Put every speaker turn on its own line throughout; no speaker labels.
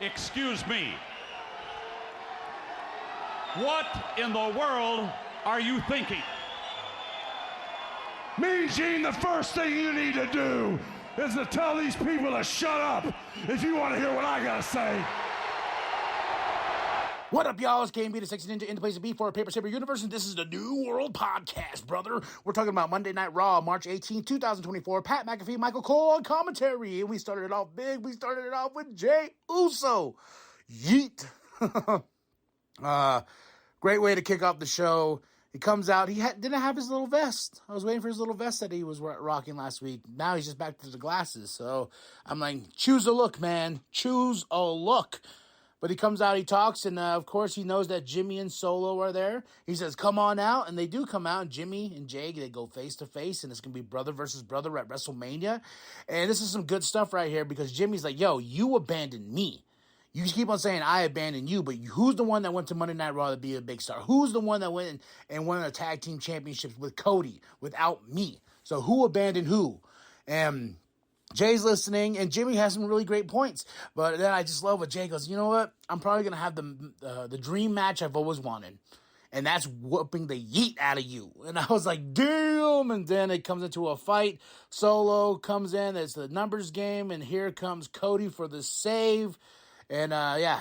Excuse me. What in the world are you thinking?
Mean Gene, the first thing you need to do is to tell these people to shut up if you want to hear what I gotta say.
What up, y'all? It's KB, the Sexy Ninja, in the place to be for a Paper Saber universe, and this is the New World Podcast, brother. We're talking about Monday Night Raw, March 18, 2024. Pat McAfee, Michael Cole on commentary, and we started it off big. We started it off with Jey Uso. Yeet. Great way to kick off the show. He comes out. He didn't have his little vest. I was waiting for his little vest that he was rocking last week. Now he's just back to the glasses. So I'm like, choose a look, man. Choose a look. But he comes out, he talks, and of course he knows that Jimmy and Solo are there. He says, come on out, and they do come out. And Jimmy and Jay, they go face-to-face, and it's going to be brother versus brother at WrestleMania. And this is some good stuff right here, because Jimmy's like, yo, you abandoned me. You keep on saying I abandoned you, but who's the one that went to Monday Night Raw to be a big star? Who's the one that went and won the tag team championships with Cody without me? So who abandoned who? And Jay's listening, and Jimmy has some really great points. But then I just love what Jay goes, you know what? I'm probably going to have the dream match I've always wanted. And that's whooping the yeet out of you. And I was like, damn. And then it comes into a fight. Solo comes in. It's the numbers game. And here comes Cody for the save. And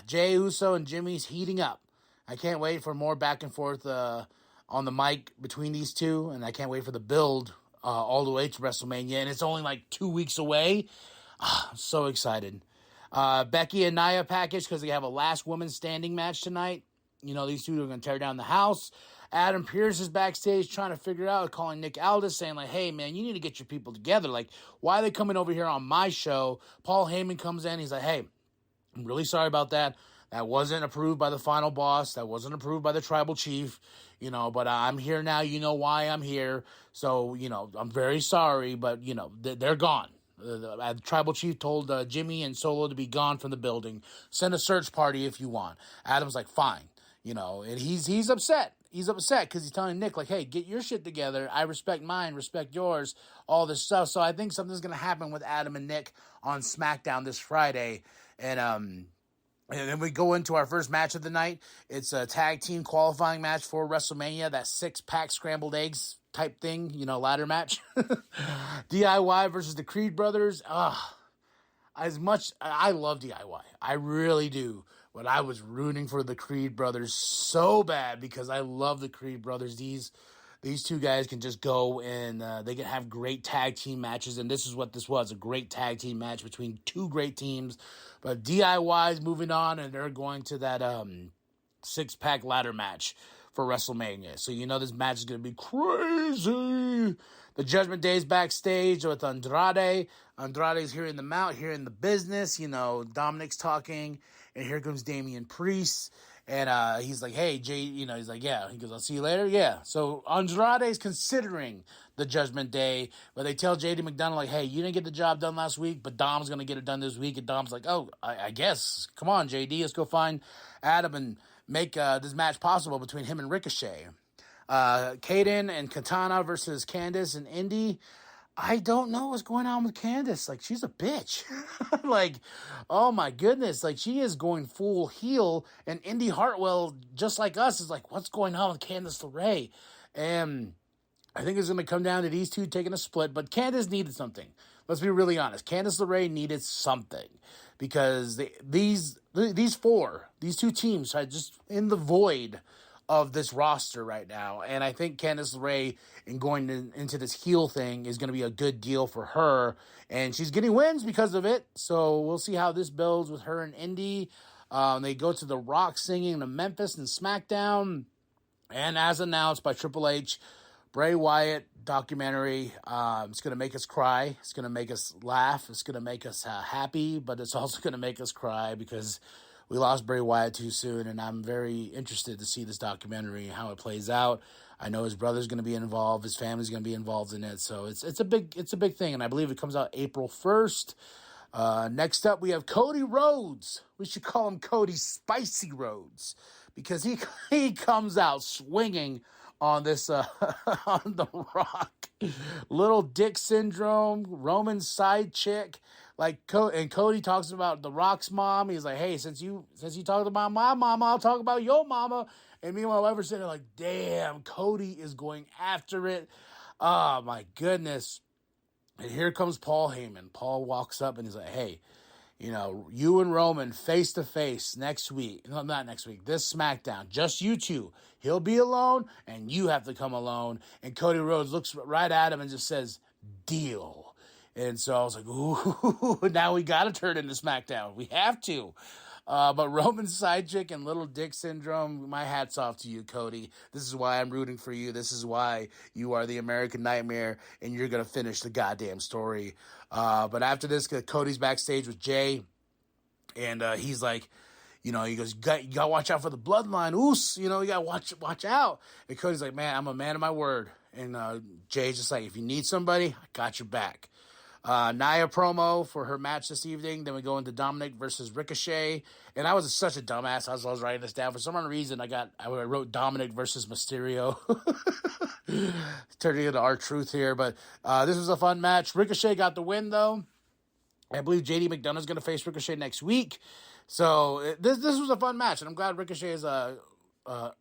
Jey Uso and Jimmy's heating up. I can't wait for more back and forth on the mic between these two. And I can't wait for the build all the way to WrestleMania. And it's only like 2 weeks away. I'm so excited. Becky and Nia package because they have a last woman standing match tonight. You know, these two are going to tear down the house. Adam Pearce is backstage trying to figure out, calling Nick Aldis, saying like, hey, man, you need to get your people together. Like, why are they coming over here on my show? Paul Heyman comes in. He's like, hey, I'm really sorry about that. That wasn't approved by the final boss. That wasn't approved by the tribal chief, but I'm here now. You know why I'm here. So, I'm very sorry, but, they're gone. The tribal chief told Jimmy and Solo to be gone from the building. Send a search party if you want. Adam's like, fine, and he's upset. He's upset because he's telling Nick, like, hey, get your shit together. I respect mine, respect yours, all this stuff. So I think something's going to happen with Adam and Nick on SmackDown this Friday. And then we go into our first match of the night. It's a tag team qualifying match for WrestleMania, that 6-pack scrambled eggs type thing, ladder match. DIY versus the Creed brothers. As much, I love DIY. I really do. But I was rooting for the Creed brothers so bad because I love the Creed brothers. These two guys can just go and they can have great tag team matches. And this is what this was, a great tag team match between two great teams. But DIY is moving on, and they're going to that 6-pack ladder match for WrestleMania. So this match is going to be crazy. The Judgment Day is backstage with Andrade. Andrade's here in the mount, here in the business. Dominic's talking, and here comes Damian Priest. And he's like, hey, Jay, he's like, yeah. He goes, I'll see you later. Yeah. So Andrade's considering the Judgment Day, but they tell JD McDonald, like, hey, you didn't get the job done last week, but Dom's going to get it done this week. And Dom's like, oh, I guess. Come on, JD, let's go find Adam and make this match possible between him and Ricochet. Kaden and Katana versus Candice and Indy. I don't know what's going on with Candice. Like, she's a bitch. Like, oh my goodness. Like, she is going full heel. And Indy Hartwell, just like us, is like, what's going on with Candice LeRae? And I think it's going to come down to these two taking a split. But Candice needed something. Let's be really honest. Candice LeRae needed something. Because these two teams are just in the void of this roster right now. And I think Candice LeRae, in going into this heel thing, is going to be a good deal for her. And she's getting wins because of it. So we'll see how this builds with her and Indy. They go to The Rock singing to Memphis and SmackDown. And as announced by Triple H, Bray Wyatt documentary. It's going to make us cry. It's going to make us laugh. It's going to make us happy. But it's also going to make us cry because we lost Bray Wyatt too soon, and I'm very interested to see this documentary and how it plays out. I know his brother's going to be involved, his family's going to be involved in it, so it's a big thing, and I believe it comes out April 1st. Next up, we have Cody Rhodes. We should call him Cody Spicy Rhodes because he comes out swinging on this on The Rock. Little dick syndrome, Roman side chick. And Cody talks about The Rock's mom. He's like, hey, since you talked about my mama, I'll talk about your mama. And me and my wife are sitting there like, damn, Cody is going after it. Oh, my goodness. And here comes Paul Heyman. Paul walks up and he's like, hey, you and Roman face to face next week. No, not next week. This SmackDown. Just you two. He'll be alone and you have to come alone. And Cody Rhodes looks right at him and just says, deal. And so I was like, ooh, now we got to turn into SmackDown. We have to. But Roman's side chick and Little Dick Syndrome, my hat's off to you, Cody. This is why I'm rooting for you. This is why you are the American Nightmare, and you're going to finish the goddamn story. But after this, Cody's backstage with Jay, and he's like, he goes, you got to watch out for the bloodline. Oos, you got to watch out. And Cody's like, man, I'm a man of my word. And Jay's just like, if you need somebody, I got your back. Nia promo for her match this evening. Then we go into Dominic versus Ricochet. And I was such a dumbass. I was writing this down. For some reason, I wrote Dominic versus Mysterio. Turning into R-Truth here. But this was a fun match. Ricochet got the win, though. I believe JD McDonough's going to face Ricochet next week. So this was a fun match. And I'm glad Ricochet is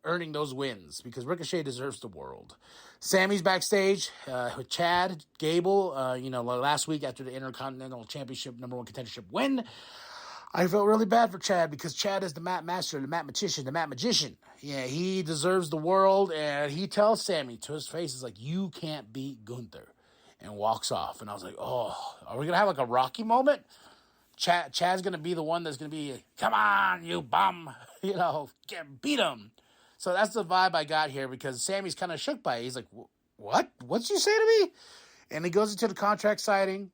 earning those wins because Ricochet deserves the world. Sammy's backstage with Chad Gable. Last week after the Intercontinental Championship #1 contendership win, I felt really bad for Chad because Chad is the mat master, the mat magician. Yeah, he deserves the world, and he tells Sammy to his face, he's like, you can't beat Gunther, and walks off. And I was like, oh, are we going to have like a Rocky moment? Chad's going to be the one that's going to be, come on, you bum, beat him. So that's the vibe I got here because Sammy's kind of shook by it. He's like, what? What'd you say to me? And he goes into the contract signing.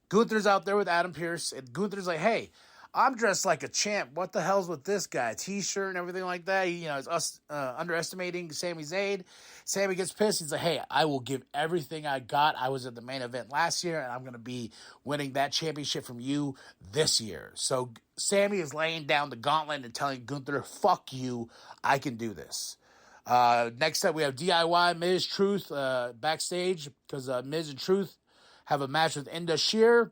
Gunther's out there with Adam Pearce. And Gunther's like, hey, I'm dressed like a champ. What the hell's with this guy? T-shirt and everything like that. It's us underestimating Sami Zayn. Sammy gets pissed. He's like, hey, I will give everything I got. I was at the main event last year, and I'm going to be winning that championship from you this year. So Sammy is laying down the gauntlet and telling Gunther, fuck you, I can do this. Next up, we have DIY, Miz, Truth backstage because Miz and Truth have a match with Inda Sheer.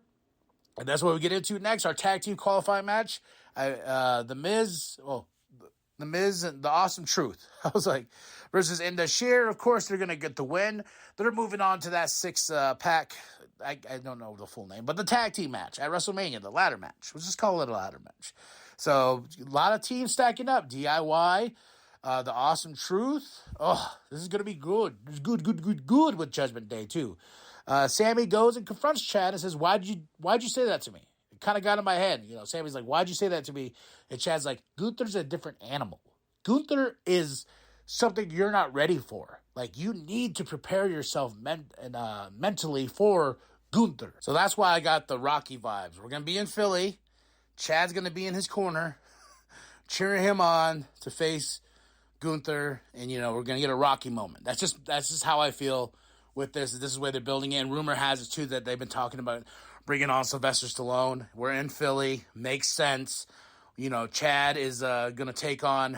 And that's what we get into next, our tag team qualifying match. The Miz and the Awesome Truth. I was like, versus Inda Sheer. Of course, they're going to get the win. They're moving on to that six-pack. I don't know the full name, but the tag team match at WrestleMania, the ladder match. We'll just call it a ladder match. So, a lot of teams stacking up. DIY, the Awesome Truth. Oh, this is going to be good. It's good with Judgment Day, too. Sammy goes and confronts Chad and says, why'd you say that to me? It kind of got in my head. Sammy's like, why'd you say that to me? And Chad's like, Gunther's a different animal. Gunther is something you're not ready for. Like, you need to prepare yourself mentally for Gunther. So that's why I got the Rocky vibes. We're going to be in Philly. Chad's going to be in his corner, cheering him on to face Gunther. And, we're going to get a Rocky moment. That's just how I feel with this. This is where they're building in. Rumor has it, too, that they've been talking about bringing on Sylvester Stallone. We're in Philly. Makes sense. Chad is going to take on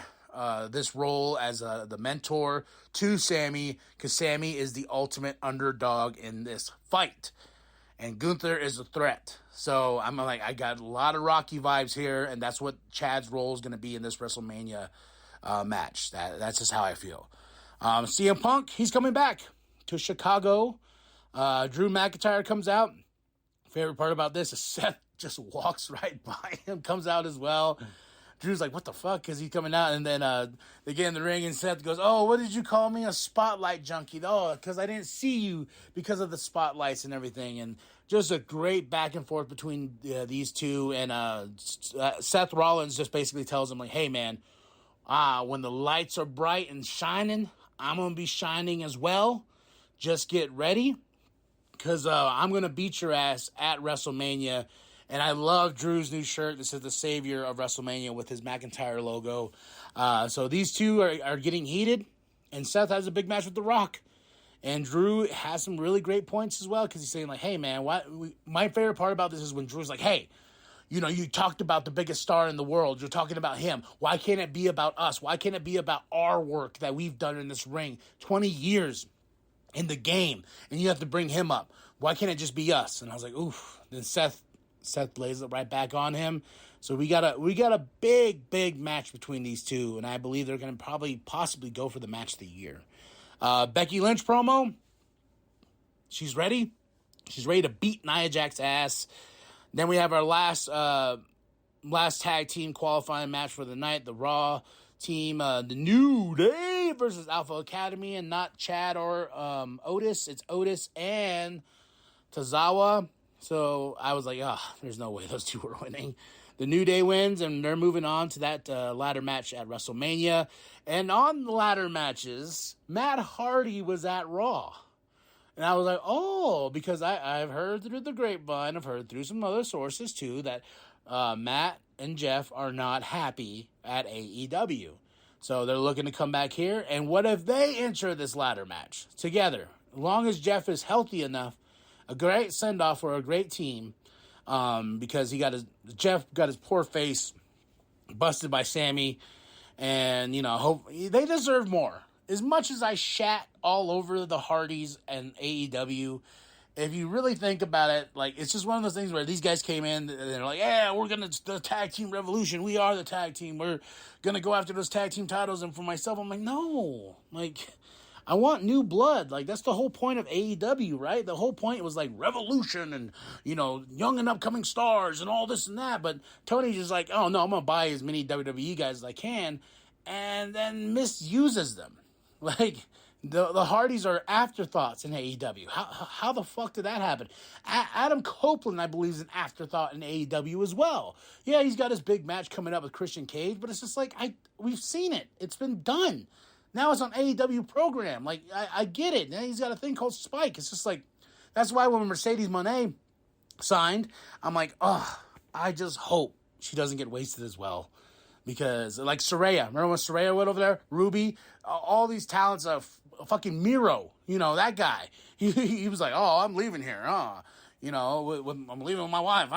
this role as the mentor to Sammy because Sammy is the ultimate underdog in this fight. And Gunther is a threat. So I'm like, I got a lot of Rocky vibes here, and that's what Chad's role is going to be in this WrestleMania match. That's just how I feel. CM Punk, he's coming back to Chicago. Drew McIntyre comes out. Favorite part about this is Seth just walks right by him, comes out as well. Drew's like, what the fuck? Because he's coming out. And then they get in the ring and Seth goes, oh, what did you call me? A spotlight junkie. Oh, because I didn't see you because of the spotlights and everything. And just a great back and forth between these two. And Seth Rollins just basically tells him, like, hey, man, when the lights are bright and shining, I'm going to be shining as well. Just get ready, because I'm going to beat your ass at WrestleMania. And I love Drew's new shirt. This is the savior of WrestleMania with his McIntyre logo. So these two are getting heated. And Seth has a big match with The Rock. And Drew has some really great points as well, because he's saying, like, hey, man, my favorite part about this is when Drew's like, hey, you talked about the biggest star in the world. You're talking about him. Why can't it be about us? Why can't it be about our work that we've done in this ring? 20 years. In the game, and you have to bring him up. Why can't it just be us? And I was like, oof. Then Seth Seth lays it right back on him. So we got a big match between these two, and I believe they're going to possibly go for the match of the year. Becky Lynch promo. She's ready. She's ready to beat Nia Jax's ass. Then we have our last tag team qualifying match for the night. The Raw team, the New Day versus Alpha Academy, and not Chad or Otis. It's Otis and Tozawa. So I was like, there's no way those two are winning. The New Day wins, and they're moving on to that ladder match at WrestleMania. And on the ladder matches, Matt Hardy was at Raw. And I was like, because I've heard through the grapevine, I've heard through some other sources too, that Matt and Jeff are not happy at AEW. So they're looking to come back here. And what if they enter this ladder match together? As long as Jeff is healthy enough, a great send-off for a great team, because Jeff got his poor face busted by Sammy. And, they deserve more. As much as I shat all over the Hardys and AEW, if you really think about it, it's just one of those things where these guys came in and they're like, yeah, we're going to the tag team revolution. We are the tag team. We're going to go after those tag team titles. And for myself, I'm like, no, I want new blood. That's the whole point of AEW, right? The whole point was revolution and, young and upcoming stars and all this and that. But Tony's just like, oh no, I'm going to buy as many WWE guys as I can, and then misuses them. The Hardys are afterthoughts in AEW. How the fuck did that happen? Adam Copeland, I believe, is an afterthought in AEW as well. Yeah, he's got his big match coming up with Christian Cage, but it's just we've seen it. It's been done. Now it's on AEW program. I get it. Now he's got a thing called Spike. It's just that's why when Mercedes Moné signed, I'm like, I just hope she doesn't get wasted as well. Because, Saraya, remember when Saraya went over there? Ruby, all these talents of fucking Miro, that guy. He was like, I'm leaving here, I'm leaving with my wife,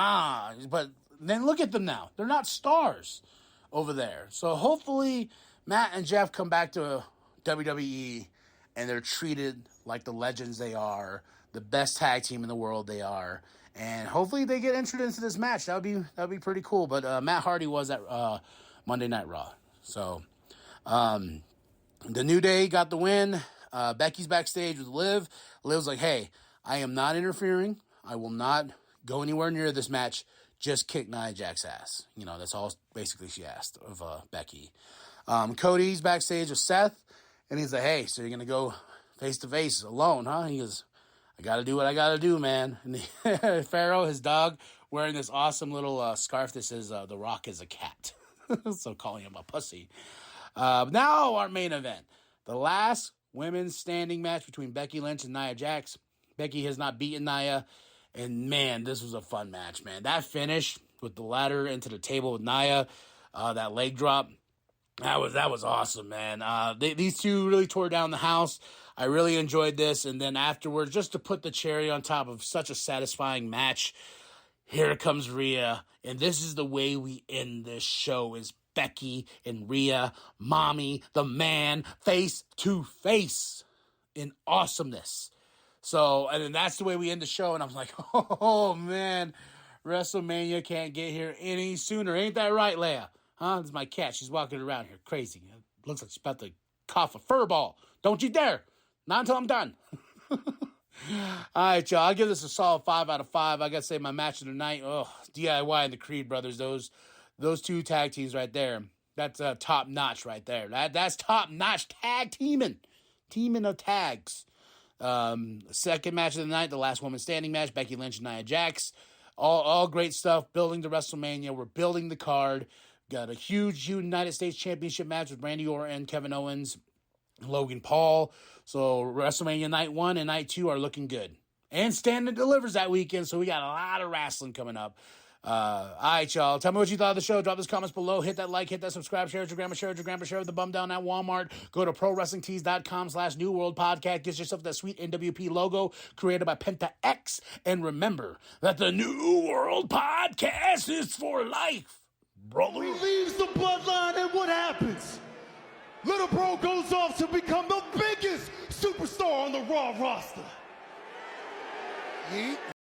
But then look at them now. They're not stars over there. So hopefully Matt and Jeff come back to WWE and they're treated like the legends they are, the best tag team in the world they are. And hopefully they get entered into this match. That would be pretty cool. But Matt Hardy was at Monday Night Raw. So, the New Day got the win. Becky's backstage with Liv. Liv's like, hey, I am not interfering. I will not go anywhere near this match. Just kick Nia Jax's ass. That's all basically she asked of Becky. Cody's backstage with Seth. And he's like, hey, so you're going to go face-to-face alone, huh? He goes, I got to do what I got to do, man. And Pharaoh, his dog, wearing this awesome little scarf that says, The Rock is a cat. So calling him a pussy. Now our main event. The last women's standing match between Becky Lynch and Nia Jax. Becky has not beaten Nia. And man, this was a fun match, man. That finish with the ladder into the table with Nia, that leg drop, that was awesome, man. These two really tore down the house. I really enjoyed this. And then afterwards, just to put the cherry on top of such a satisfying match, here comes Rhea, and this is the way we end this show, is Becky and Rhea, mommy, the man, face to face in awesomeness. So, and then that's the way we end the show, and I'm like, oh man, WrestleMania can't get here any sooner. Ain't that right, Leia? Huh? This is my cat. She's walking around here crazy. It looks like she's about to cough a fur ball. Don't you dare. Not until I'm done. All right, y'all. I'll give this a solid 5 out of 5. I got to say my match of the night. DIY and the Creed brothers. Those two tag teams right there. That's top notch right there. That's top notch tag teaming of tags. Second match of the night, the last woman standing match, Becky Lynch and Nia Jax. All great stuff. Building to WrestleMania. We're building the card. Got a huge United States Championship match with Randy Orton, Kevin Owens, Logan Paul. So WrestleMania night 1 and night 2 are looking good. And Stand and Delivers that weekend, so we got a lot of wrestling coming up. All right, y'all. Tell me what you thought of the show. Drop those comments below. Hit that like, hit that subscribe, share it with your grandma, share it with your grandpa, share it with the bum down at Walmart. Go to ProWrestlingTees.com/New World Podcast. Get yourself that sweet nWp logo created by Penta X. And remember that the New World Podcast is for life, brother.
He leaves the bloodline, and what happens? Little bro goes off to become the biggest superstar on the Raw roster.
Yeet.